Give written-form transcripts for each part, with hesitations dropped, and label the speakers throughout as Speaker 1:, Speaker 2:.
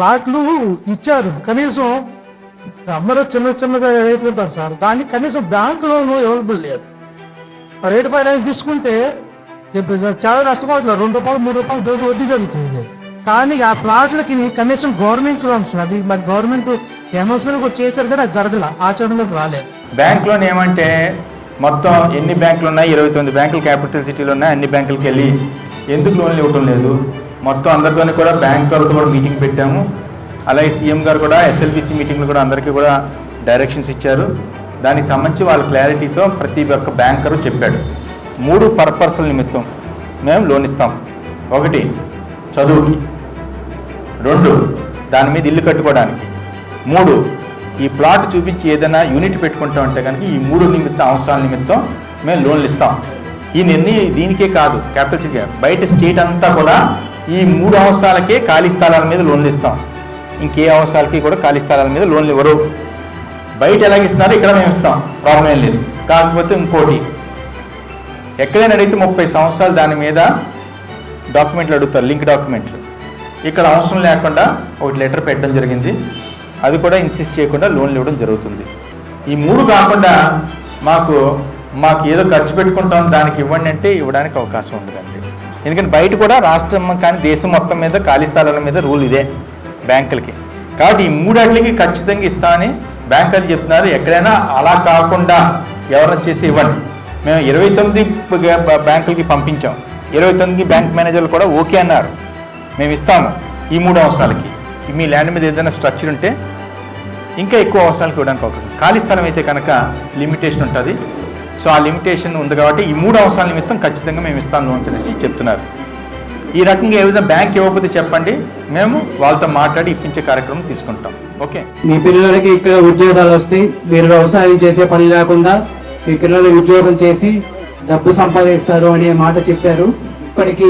Speaker 1: ప్లాట్లు ఇచ్చారు, కనీసం అందరూ చిన్నగా రేట్లు ఉంటారు సార్, దానికి కనీసం బ్యాంక్ లోన్ అవైలబుల్ లేదు. రేటు ఫైనాన్స్ తీసుకుంటే చాలా నష్టపోతున్నారు, ₹2 ₹3 రోజు వడ్డీ జరుగుతుంది. కానీ ఆ ప్లాట్లకి కనీసం గవర్నమెంట్ లోన్స్, అది మరి గవర్నమెంట్ అనౌన్స్మెంట్ చేశారు కానీ అది జరగల, ఆచరణలో రాలేదు.
Speaker 2: బ్యాంక్ లోన్ ఏమంటే మొత్తం ఎన్ని బ్యాంకులు ఉన్నాయి, 29 బ్యాంకులు క్యాపిటల్ సిటీలో ఉన్నాయి. అన్ని బ్యాంకులకి వెళ్ళి ఎందుకు లోన్లు ఇవ్వటం లేదు, మొత్తం అందరితోని కూడా బ్యాంకర్తో కూడా మీటింగ్ పెట్టాము. అలాగే సీఎం గారు కూడా ఎస్ఎల్బిసి మీటింగ్లు కూడా అందరికీ కూడా డైరెక్షన్స్ ఇచ్చారు. దానికి సంబంధించి వాళ్ళ క్లారిటీతో ప్రతి ఒక్క బ్యాంకరు చెప్పాడు. 3 పర్పస్ల నిమిత్తం మేము లోన్ ఇస్తాం. 1 చదువుకి, 2 దాని మీద ఇల్లు కట్టుకోవడానికి, 3 ఈ ప్లాట్ చూపించి ఏదైనా యూనిట్ పెట్టుకుంటాం అంటే కనుక ఈ 3 అవసరాల నిమిత్తం మేము లోన్లు ఇస్తాం. ఈ నిర్ణయం దీనికే కాదు, క్యాపిటల్ సిటీ బయట స్టేట్ అంతా కూడా ఈ 3 అవసరాలకే ఖాళీ స్థలాల మీద లోన్లు ఇస్తాం. ఇంకే అవసరాలకి కూడా ఖాళీ స్థలాల మీద లోన్లు ఇవ్వరు. బయట ఎలాగిస్తున్నారో ఇక్కడ మేము ఇస్తాం, ప్రాబ్లం ఏం లేదు. కాకపోతే ఇంకోటి, ఎక్కడైనా అడిగితే 30 సంవత్సరాలు దాని మీద డాక్యుమెంట్లు అడుగుతారు, లింక్ డాక్యుమెంట్లు. ఇక్కడ అవసరం లేకుండా ఒక లెటర్ పెట్టడం జరిగింది, అది కూడా ఇన్సిస్ట్ చేయకుండా లోన్లు ఇవ్వడం జరుగుతుంది. ఈ 3 కాకుండా మాకు ఏదో ఖర్చు పెట్టుకుంటాం దానికి ఇవ్వండి అంటే ఇవ్వడానికి అవకాశం ఉండదండి. ఎందుకంటే బయట కూడా రాష్ట్రం కానీ దేశం మొత్తం మీద ఖాళీ స్థలాల మీద రూల్ ఇదే బ్యాంకులకి. కాబట్టి ఈ 3 ఖచ్చితంగా ఇస్తామని బ్యాంక్ అది చెప్తున్నారు. ఎక్కడైనా అలా కాకుండా ఎవరైనా చేస్తే ఇవ్వండి. మేము 29 బ్యాంకులకి పంపించాం, 29 బ్యాంక్ మేనేజర్లు కూడా ఓకే అన్నారు, మేము ఇస్తాము ఈ 3 అవసరాలకి. మీ ల్యాండ్ మీద ఏదైనా స్ట్రక్చర్ ఉంటే ఇంకా ఎక్కువ అవసరాలకు ఇవ్వడానికి అవకాశం. ఖాళీ స్థలం అయితే కనుక లిమిటేషన్ ఉంటుంది. సో ఆ లిమిటేషన్ ఉంది కాబట్టి ఈ 3 అవసరాల నిమిత్తం ఖచ్చితంగా మేము ఇస్తాం లోన్స్ అనేసి చెప్తున్నారు. ఈ రకంగా ఏ విధంగా బ్యాంక్ ఇవ్వకపోతే చెప్పండి, మేము వాళ్ళతో మాట్లాడి ఇప్పించే కార్యక్రమం తీసుకుంటాం. ఓకే,
Speaker 3: మీ పిల్లలకి ఇక్కడ ఉద్యోగాలు వస్తాయి, మీరు వ్యవసాయం చేసే పని లేకుండా మీ పిల్లలు ఉద్యోగం చేసి డబ్బు సంపాదిస్తారు అనే మాట చెప్పారు. ఇప్పటికి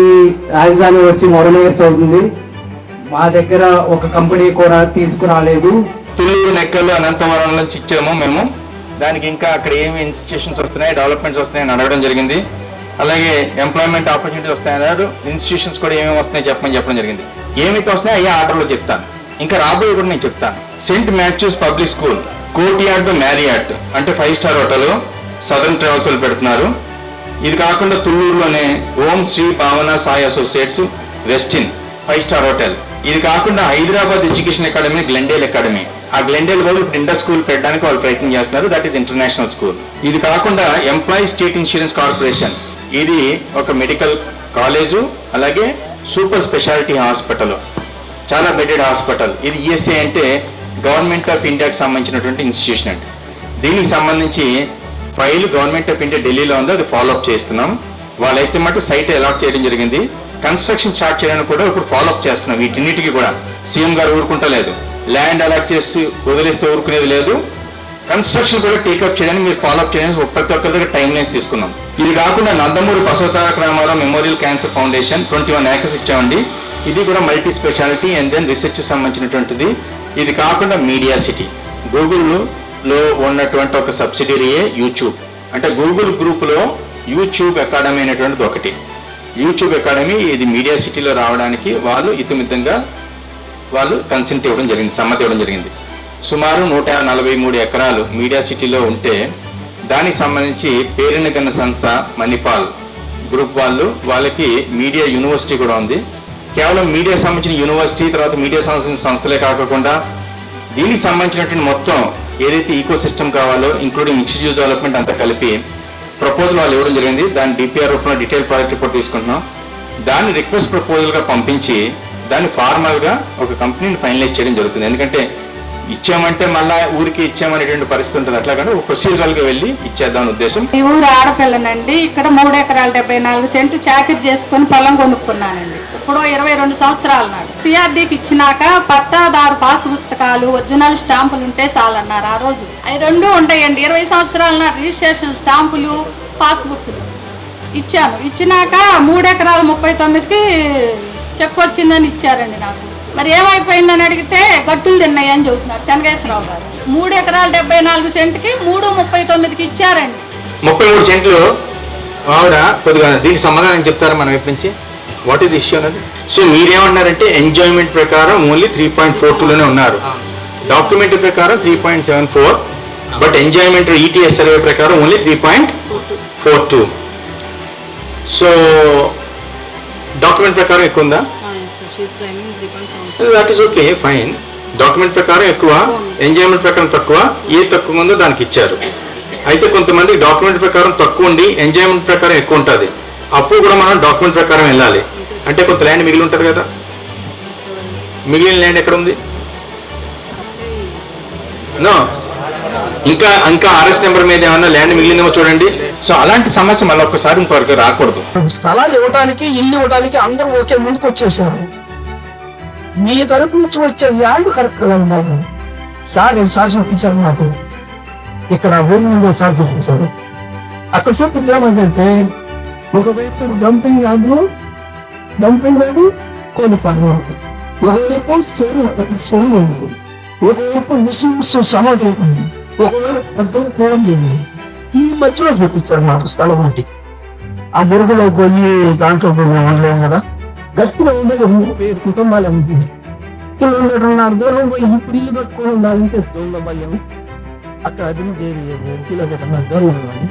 Speaker 3: రాజధాని వచ్చి మొదలైస్ అవుతుంది, మా దగ్గర ఒక కంపెనీ కూడా తీసుకురాలేదు.
Speaker 2: తుళ్ళూరు, నెక్కలు, అనంతవరం నుంచి ఇచ్చాము మేము. దానికి ఇంకా అక్కడ ఏమి ఇన్స్టిట్యూషన్స్ వస్తున్నాయి, డెవలప్మెంట్స్ వస్తున్నాయని అడగడం జరిగింది. అలాగే ఎంప్లాయ్మెంట్ ఆపర్చునిటీస్ వస్తాయన్నారు. ఇన్స్టిట్యూషన్స్ కూడా ఏమేమి వస్తున్నాయి చెప్పడం జరిగింది. ఏమైతే వస్తున్నాయో అయ్యే ఆర్డర్లో చెప్తాను. ఇంకా రాబోయే కూడా నేను చెప్తాను. Saint Mathews public school, courtyard మ్యారియాట్ అంటే 5 స్టార్ హోటల్, సదర్న్ ట్రావెల్స్ వాళ్ళు పెడుతున్నారు. ఇది కాకుండా తుళ్ళూరులోనే ఓం శ్రీ భావన Sai associates, Westin 5 star hotel. ఇది కాకుండా Hyderabad education academy, Glendale academy, ఆ గ్లెండేల్ వాళ్ళు ఇంటర్ స్కూల్ పెట్టడానికి వాళ్ళు ప్రయత్నం చేస్తున్నారు. That is international school. ఇది కాకుండా ఎంప్లాయీస్ స్టేట్ ఇన్సూరెన్స్ కార్పొరేషన్, ఇది ఒక మెడికల్ కాలేజు, అలాగే సూపర్ స్పెషాలిటీ హాస్పిటల్, చాలా బెడెడ్ హాస్పిటల్. ఇది ఈఎస్ఐ అంటే గవర్నమెంట్ ఆఫ్ ఇండియాకి సంబంధించినటువంటి ఇన్స్టిట్యూషన్ అండి. దీనికి సంబంధించి ఫైల్ గవర్నమెంట్ ఆఫ్ ఇండియా ఢిల్లీలో ఉందో అది ఫాలోఅప్ చేస్తున్నాం. వాళ్ళైతే మటు సైట్ అలాట్ చేయడం జరిగింది. కన్స్ట్రక్షన్ స్టార్ట్ చేయడానికి కూడా ఇప్పుడు ఫాలోఅప్ చేస్తున్నాం. వీటిన్నిటికీ కూడా సీఎం గారు ఊరుకుంటలేదు, ల్యాండ్ అలాట్ చేసి వదిలేస్తే ఊరుకునేది లేదు. కన్స్ట్రక్షన్ కూడా టేకప్ చేయడానికి మీరు ఫాలోఅప్ చేయడానికి ప్రతి ఒక్కరి దగ్గర టైం లైన్స్ తీసుకున్నాం. ఇది కాకుండా Nandamuri Basavataraka Ramarao memorial cancer foundation 21 acres ఇచ్చామండి. ఇది కూడా multi speciality and then research సంబంధించినటువంటిది. ఇది కాకుండా మీడియా సిటీ, గూగుల్లో ఉన్నటువంటి ఒక సబ్సిడరీయే యూట్యూబ్. అంటే గూగుల్ గ్రూప్లో యూట్యూబ్ అకాడమీ అనేటువంటిది ఒకటి. యూట్యూబ్ అకాడమీ ఇది మీడియా సిటీలో రావడానికి వాళ్ళు ఇతిమితంగా వాళ్ళు కన్సెంట్ ఇవ్వడం జరిగింది, సమ్మతి ఇవ్వడం జరిగింది. సుమారు 143 ఎకరాలు మీడియా సిటీలో ఉంటే దానికి సంబంధించి పేరెన్నగన్న సంస్థ మణిపాల్ గ్రూప్ వాళ్ళకి మీడియా యూనివర్సిటీ కూడా ఉంది. కేవలం మీడియా సంబంధించిన యూనివర్సిటీ, తర్వాత మీడియా సంబంధించిన సంస్థలే కాకుండా దీనికి సంబంధించినటువంటి మొత్తం ఏదైతే ఈకో సిస్టమ్ కావాలో ఇంక్లూడింగ్ ఇన్స్టిట్యూట్ డెవలప్మెంట్ అంతా కలిపి ప్రపోజల్ వాళ్ళు ఇవ్వడం జరిగింది. దాని డిపిఆర్ రూపంలో డీటెయిల్ ప్రాజెక్ట్ రిపోర్ట్ తీసుకుంటున్నాం. దాన్ని రిక్వెస్ట్ ప్రపోజల్గా పంపించి దాన్ని ఫార్మల్గా ఒక కంపెనీని ఫైనలైజ్ చేయడం జరుగుతుంది. ఎందుకంటే ఇచ్చామంటే మళ్ళా ఊరికి ఇచ్చామనేటువంటి పరిస్థితి ఉంటుంది. అట్లా కానీ ఒక ప్రొసీజర్గా వెళ్ళి ఇచ్చేద్దామని ఉద్దేశం.
Speaker 4: ఈ ఊరు ఆడపిల్లనండి. ఇక్కడ 3 ఎకరాలు 74 సెంట్లు చాకరీ చేసుకుని పొలం కొనుక్కున్నానండి. ఇప్పుడు 22 సంవత్సరాల నాడు సిఆర్డీకి ఇచ్చినాక పట్టాదారు పాస్ పుస్తకాలు, ఒరిజినల్ స్టాంపులు ఉంటే చాలన్నారు. ఆ రోజు అవి 2 ఉంటాయండి. 20 సంవత్సరాల నాడు రిజిస్ట్రేషన్ స్టాంపులు, పాస్బుక్లు ఇచ్చాను. ఇచ్చినాక 3 ఎకరాల 39కి చెక్ వచ్చిందని ఇచ్చారండి నాకు. మరి ఏమైపోయిందని అడిగితే గట్టులు తిన్నాయని చెబుతున్నారు చెన్నకేశ్వరరావు గారు. 3 ఎకరాలు 74 సెంట్కి 339కి ఇచ్చారండి.
Speaker 2: 33 సెంట్లు ఆవిడ కొద్దిగా దీనికి సమాధానం చెప్తారా మనం ఎప్పటి నుంచి? వాట్ ఈస్ ఇష్యూ అన్నది. సో మీరేమంటున్నారంటే ఎంజాయ్మెంట్ ప్రకారం ఓన్లీ 3.42లోనే ఉన్నారు, డాక్యుమెంట్ ప్రకారం 3.74, బట్ ఎంజాయ్మెంట్ ఈటీఎస్ సర్వే ప్రకారం ఓన్లీ 3.42. సో డాక్యుమెంట్ ప్రకారం ఎక్కువ ఉందా? That is okay, fine. Document ప్రకారం ఎక్కువ, ఎంజాయ్మెంట్ ప్రకారం తక్కువ, ఏ తక్కువ ఉందో దానికి ఇచ్చారు. అయితే కొంతమంది డాక్యుమెంట్ ప్రకారం తక్కువ ఉండి ఎంజాయ్మెంట్ ప్రకారం ఎక్కువ ఉంటుంది, అప్పుడు కూడా మనం డాక్యుమెంట్ ప్రకారం వెళ్ళాలి. అంటే కొంత ల్యాండ్ మిగిలి ఉంటుంది కదా, మిగిలిన ల్యాండ్ ఎక్కడ ఉంది? నో, ఇంకా ఆర్ఎస్ నెంబర్ మీద ఏమన్నా ల్యాండ్ మిగిలిందేమో చూడండి. సో అలాంటి సమస్య మళ్ళీ ఒక్కసారి ఇంకొకరికి రాకూడదు.
Speaker 5: స్థలాలు ఇవ్వడానికి, ఇల్లు ఇవ్వడానికి అందరూ ఒకే ముందుకు వచ్చేసారు. మీ తరపు నుంచి వచ్చే ల్యాండ్ కరెక్ట్ గా ఉండాలి సార్. సార్ చూపించారు నాకు, ఇక్కడ ఊరి ముందు సార్ చూపించారు. అక్కడ చూపించామంటే ఒకవైపు డంపింగ్ యార్డ్ కోల్పోయి, ఒకవైపు చెరువు ఉంది, ఒకవైపు ముస్లింస్ సమాధి ఉంది, ఒకవైపు పెద్ద కోరం ఉంది. ఈ మధ్యలో చూపించారు నాకు స్థలం ఒకటి. ఆ మురుగులో పోయి దాంట్లో ఉండలేము కదా, గట్టిగా ఉండదు. 5 కుటుంబాలు ఉంది. కిలోమీటర్న్నర దూరం పోయి ఇప్పుడు ఇల్లు కట్టుకొని ఉండాలంటే దూరం అక్కడ అది కిలోమీటర్న్నర దూరం ఉండాలి.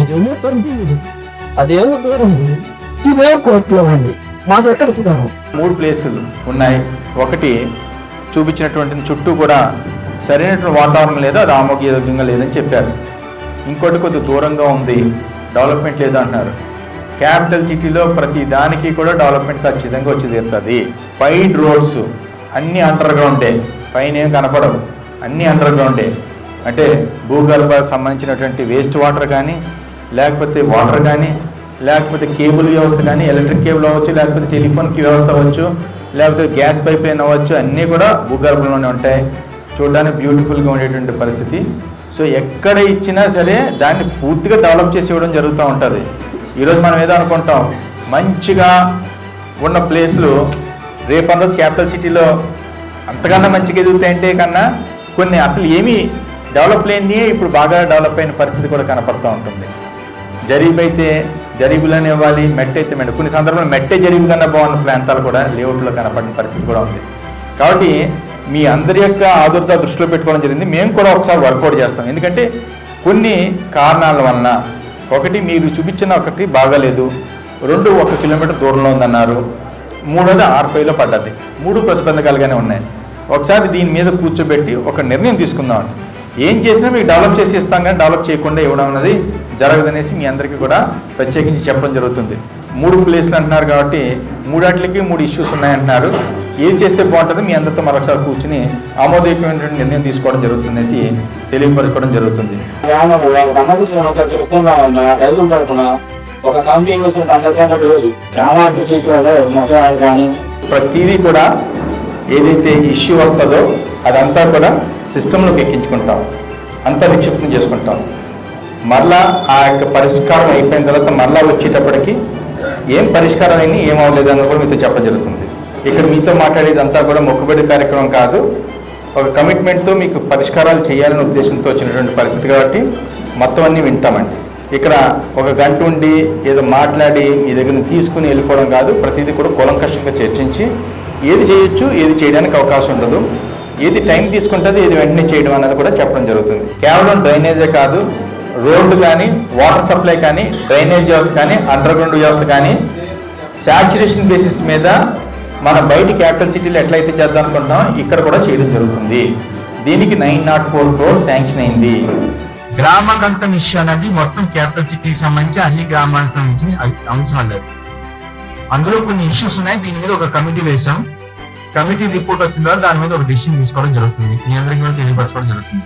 Speaker 5: ఇదేమో తొంది, అదేమో దూరం ఉంది, ఇదే కోర్టులో ఉంది. మాకు ఎక్కడ స్థలం?
Speaker 2: 3 ప్లేసులు ఉన్నాయి. ఒకటి చూపించినటువంటి చుట్టూ కూడా సరైనటువంటి వాతావరణం లేదు, అది ఆమోదయోగ్యంగా లేదని చెప్పారు. ఇంకోటి కొద్ది దూరంగా ఉంది, డెవలప్మెంట్ లేదు అంటున్నారు. క్యాపిటల్ సిటీలో ప్రతి దానికి కూడా డెవలప్మెంట్ ఖచ్చితంగా వచ్చి తీరుతుంది. వైడ్ రోడ్స్ అన్నీ అండర్ గ్రౌండే, పైన ఏం కనపడవు, అన్నీ అండర్ గ్రౌండే. అంటే భూగర్భ సంబంధించినటువంటి వేస్ట్ వాటర్ కానీ, లేకపోతే వాటర్ కానీ, లేకపోతే కేబుల్ వ్యవస్థ కానీ, ఎలక్ట్రిక్ కేబుల్ అవ్వచ్చు, లేకపోతే టెలిఫోన్ వ్యవస్థ అవ్వచ్చు, లేకపోతే గ్యాస్ పైప్ లైన్ అవ్వచ్చు, అన్నీ కూడా భూగర్భంలోనే ఉంటాయి. చూడడానికి బ్యూటిఫుల్గా ఉండేటువంటి పరిస్థితి. సో ఎక్కడ ఇచ్చినా సరే దాన్ని పూర్తిగా డెవలప్ చేసి ఇవ్వడం జరుగుతూ ఉంటుంది. ఈరోజు మనం ఏదో అనుకుంటాం, మంచిగా ఉన్న ప్లేస్లు రేపటి రోజు క్యాపిటల్ సిటీలో అంతకన్నా మంచిగా ఎదుగుతాయంటే కన్నా కొన్ని అసలు ఏమీ డెవలప్ లేని ఇప్పుడు బాగా డెవలప్ అయిన పరిస్థితి కూడా కనపడుతూ ఉంటుంది. జరీబ్ అయితే జరీబులోనే ఇవ్వాలి, మెట్ట అయితే మెట్ట. కొన్ని సందర్భంలో మెట్టే జరీబు కన్నా బాగున్న ప్రాంతాలు కూడా లేఅవుట్లో కనపడిన పరిస్థితి కూడా ఉంది. కాబట్టి మీ అందరి యొక్క ఆదుర్త దృష్టిలో పెట్టుకోవడం జరిగింది. మేము కూడా ఒకసారి వర్కౌట్ చేస్తాం. ఎందుకంటే కొన్ని కారణాల వలన, ఒకటి మీరు చూపించిన ఒకటి బాగాలేదు, 2 1 కిలోమీటర్ దూరంలో ఉందన్నారు, 3వది R5లో పడ్డది. 3 ప్రతిబంధకాలుగానే ఉన్నాయి. ఒకసారి దీని మీద కూర్చోబెట్టి ఒక నిర్ణయం తీసుకుందాం. ఏం చేసినా మీకు డెవలప్ చేసి ఇస్తాం, కానీ డెవలప్ చేయకుండా ఇవ్వడం అనేది జరగదనేసి మీ అందరికీ కూడా ప్రత్యేకించి చెప్పడం జరుగుతుంది. 3 ప్లేస్లు అంటున్నారు కాబట్టి 3 ఇష్యూస్ ఉన్నాయంటున్నారు. ఏం చేస్తే బాగుంటుంది మీ అందరితో మరొకసారి కూర్చుని ఆమోదయోగ్యమైనటువంటి నిర్ణయం తీసుకోవడం జరుగుతుందనేసి తెలియపరచుకోవడం జరుగుతుంది. ప్రతిదీ కూడా ఏదైతే ఇష్యూ వస్తుందో అదంతా కూడా సిస్టంలోకి ఎక్కించుకుంటాం, అంతా నిక్షిప్తం చేసుకుంటాం. మరలా ఆ యొక్క పరిష్కారం అయిపోయిన తర్వాత మరలా వచ్చేటప్పటికి ఏం పరిష్కారం అయినా ఏం అవ్వలేదు అని కూడా మీతో చెప్పడం జరుగుతుంది. ఇక్కడ మీతో మాట్లాడేదంతా కూడా మొక్కుబడి కార్యక్రమం కాదు, ఒక కమిట్మెంట్తో మీకు పరిష్కారాలు చేయాలనే ఉద్దేశంతో వచ్చినటువంటి పరిస్థితి కాబట్టి మొత్తం అన్నీ వింటామండి. ఇక్కడ ఒక గంట ఉండి ఏదో మాట్లాడి మీ దగ్గర తీసుకుని వెళ్ళిపోవడం కాదు, ప్రతిదీ కూడా కూలంకషంగా చర్చించి ఏది చేయొచ్చు, ఏది చేయడానికి అవకాశం ఉండదు, ఏది టైం తీసుకుంటుంది, ఏది వెంటనే చేయడం అన్నది కూడా చెప్పడం జరుగుతుంది. కేవలం డ్రైనేజే కాదు, రోడ్డు కానీ, వాటర్ సప్లై కానీ, డ్రైనేజ్ వ్యవస్థ కానీ, అండర్ గ్రౌండ్ వ్యవస్థ కానీ శాచ్యురేషన్ బేసిస్ మీద మనం బయట క్యాపిటల్ సిటీలో ఎట్లయితే చేద్దాం అనుకుంటున్నాం ఇక్కడ కూడా చేయడం జరుగుతుంది. దీనికి 904 crores శాంక్షన్ అయింది. గ్రామ కంఠం ఇష్యూ అనేది మొత్తం క్యాపిటల్ సిటీకి సంబంధించి అన్ని గ్రామాలకు సంబంధించి అంశం లేదు. అందులో కొన్ని ఇష్యూస్ ఉన్నాయి. దీని మీద ఒక కమిటీ వేసాం. కమిటీ రిపోర్ట్ వచ్చిన తర్వాత దాని మీద ఒక డిసిషన్ తీసుకోవడం జరుగుతుంది, మీ అందరికీ కూడా తెలియపరచుకోవడం జరుగుతుంది.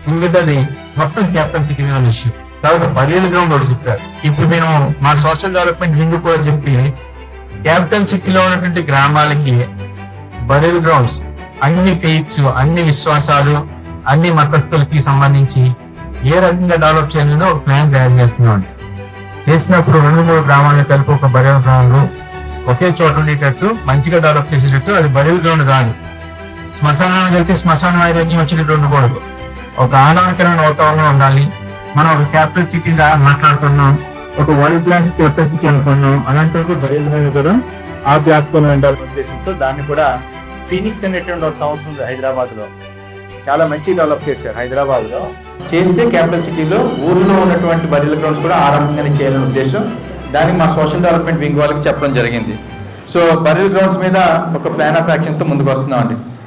Speaker 2: ఎందుకంటే అది మొత్తం క్యాపిటల్ సిటీ మీద ఇష్యూ. తర్వాత బరియల్ గ్రౌండ్ ఒకటి చెప్పారు. ఇప్పుడు మేము మా సోషల్ డెవలప్మెంట్ వింగ్ కూడా చెప్పి క్యాపిటల్ సిటీలో ఉన్నటువంటి గ్రామాలకి బరియల్ గ్రౌండ్స్, అన్ని ఫెయిత్స్, అన్ని విశ్వాసాలు, అన్ని మతస్థులకి సంబంధించి ఏ రకంగా డెవలప్ చేయాలో ఒక ప్లాన్ తయారు చేస్తున్నాం. చేసినప్పుడు 2-3 గ్రామాలను కలిపి ఒక బరియల్ గ్రౌండ్ ఒకే చోట ఉండేటట్టు మంచిగా డెవలప్ చేసేటట్టు, అది బరియల్ గ్రౌండ్ కాదు, శ్మశానాన్ని కలిపి శ్మశాన వైరాగ్యం వచ్చేటట్టు ఉండకూడదు, ఒక ఆహ్లాదకరమైన వాతావరణం ఉండాలి. మనం ఒక క్యాపిటల్ సిటీ మాట్లాడుతున్నాం,
Speaker 6: ఒక వరల్డ్ క్లాస్ కెపాసిటీ అనుకున్నాం. అలాంటి బయలుదేరి కూడా ఆ గ్యాస్ కొని ఉండాలనే ఉద్దేశంతో దాన్ని కూడా ఫీనిక్స్ అనేటువంటి ఒక సంస్థ ఉంది హైదరాబాద్లో, చాలా మంచి డెవలప్ చేశారు హైదరాబాద్లో. చేస్తే క్యాపిటల్ సిటీలో ఊర్లో ఉన్నటువంటి బరిల గ్రౌండ్స్ కూడా ఆ రకంగానే చేయాలనే ఉద్దేశం. దానికి మా సోషల్ డెవలప్మెంట్ వింగ్ వాళ్ళకి చెప్పడం జరిగింది. సో బరిల్ గ్రౌండ్స్ మీద ఒక ప్లాన్ ఆఫ్ యాక్షన్తో ముందుకు వస్తున్నామండి.